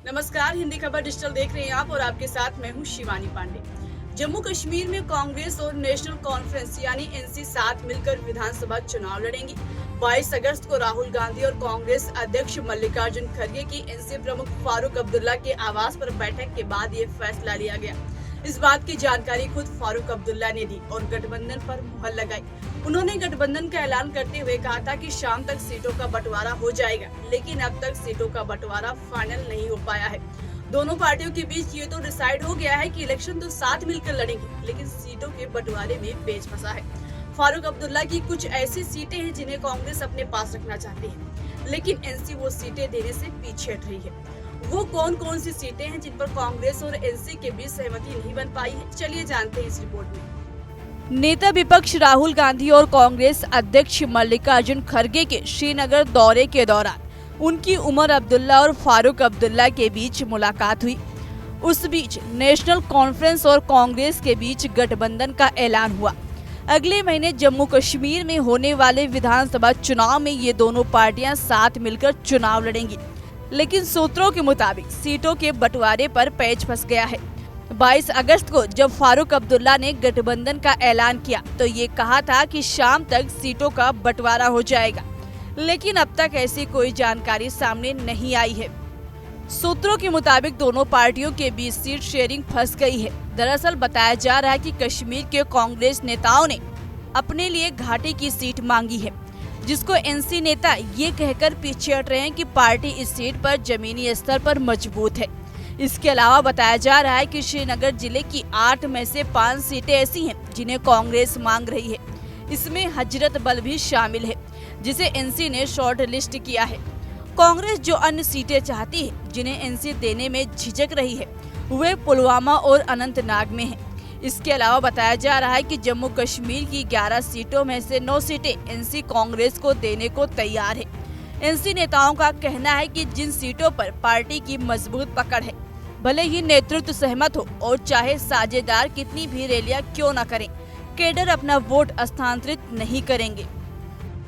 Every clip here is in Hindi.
नमस्कार, हिंदी खबर डिजिटल देख रहे हैं आप और आपके साथ मैं हूं शिवानी पांडे। जम्मू कश्मीर में कांग्रेस और नेशनल कॉन्फ्रेंस यानी एनसी साथ मिलकर विधानसभा चुनाव लड़ेंगी। 22 अगस्त को राहुल गांधी और कांग्रेस अध्यक्ष मल्लिकार्जुन खड़गे की एनसी प्रमुख फारूक अब्दुल्ला के आवास पर बैठक के बाद ये फैसला लिया गया। इस बात की जानकारी खुद फारूक अब्दुल्ला ने दी और गठबंधन पर मुहर लगाई। उन्होंने गठबंधन का ऐलान करते हुए कहा था कि शाम तक सीटों का बंटवारा हो जाएगा, लेकिन अब तक सीटों का बंटवारा फाइनल नहीं हो पाया है। दोनों पार्टियों के बीच ये तो डिसाइड हो गया है कि इलेक्शन तो साथ मिलकर लड़ेंगे, लेकिन सीटों के बंटवारे में पेच फंसा है। फारूक अब्दुल्ला की कुछ ऐसी सीटें हैं जिन्हें कांग्रेस अपने पास रखना चाहती है, लेकिन एनसी वो सीटें देने से पीछे हट रही है। वो कौन कौन सी सीटें हैं जिन पर कांग्रेस और एनसी के बीच सहमति नहीं बन पाई है, चलिए जानते हैं इस रिपोर्ट में। नेता विपक्ष राहुल गांधी और कांग्रेस अध्यक्ष मल्लिकार्जुन खड़गे के श्रीनगर दौरे के दौरान उनकी उमर अब्दुल्ला और फारूक अब्दुल्ला के बीच मुलाकात हुई। उस बीच नेशनल कॉन्फ्रेंस और कांग्रेस के बीच गठबंधन का ऐलान हुआ। अगले महीने जम्मू कश्मीर में होने वाले विधानसभा चुनाव में ये दोनों पार्टियां साथ मिलकर चुनाव लड़ेंगी, लेकिन सूत्रों के मुताबिक सीटों के बंटवारे पर पेच फंस गया है। 22 अगस्त को जब फारूक अब्दुल्ला ने गठबंधन का ऐलान किया तो ये कहा था कि शाम तक सीटों का बंटवारा हो जाएगा, लेकिन अब तक ऐसी कोई जानकारी सामने नहीं आई है। सूत्रों के मुताबिक दोनों पार्टियों के बीच सीट शेयरिंग फंस गई है। दरअसल बताया जा रहा है कि कश्मीर के कांग्रेस नेताओं ने अपने लिए घाटी की सीट मांगी है, जिसको एनसी नेता ये कहकर पीछे हट रहे हैं कि पार्टी इस सीट पर जमीनी स्तर पर मजबूत है। इसके अलावा बताया जा रहा है कि श्रीनगर जिले की 8 में से 5 सीटें ऐसी हैं जिन्हें कांग्रेस मांग रही है। इसमें हजरत बल भी शामिल है, जिसे एनसी ने शॉर्ट लिस्ट किया है। कांग्रेस जो अन्य सीटें चाहती है जिन्हें एनसी देने में झिझक रही है, वे पुलवामा और अनंतनाग में है। इसके अलावा बताया जा रहा है कि जम्मू कश्मीर की 11 सीटों में से 9 सीटें एनसी कांग्रेस को देने को तैयार है। एनसी नेताओं का कहना है कि जिन सीटों पर पार्टी की मजबूत पकड़ है, भले ही नेतृत्व सहमत हो और चाहे साझेदार कितनी भी रैलियां क्यों न करें, कैडर अपना वोट स्थानांतरित नहीं करेंगे।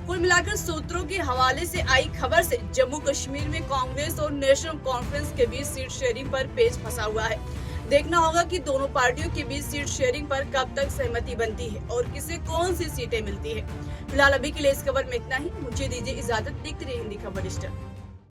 कुल मिलाकर सूत्रों के हवाले से आई खबर से जम्मू कश्मीर में कांग्रेस और नेशनल कॉन्फ्रेंस के बीच सीट शेयरिंग पर पेच फंसा हुआ है। देखना होगा कि दोनों पार्टियों के बीच सीट शेयरिंग पर कब तक सहमति बनती है और किसे कौन सी सीटें मिलती है। फिलहाल अभी के लिए इस खबर में इतना ही। मुझे दीजिए इजाजत। देखते रहिए हिंदी खबर डिजिटल।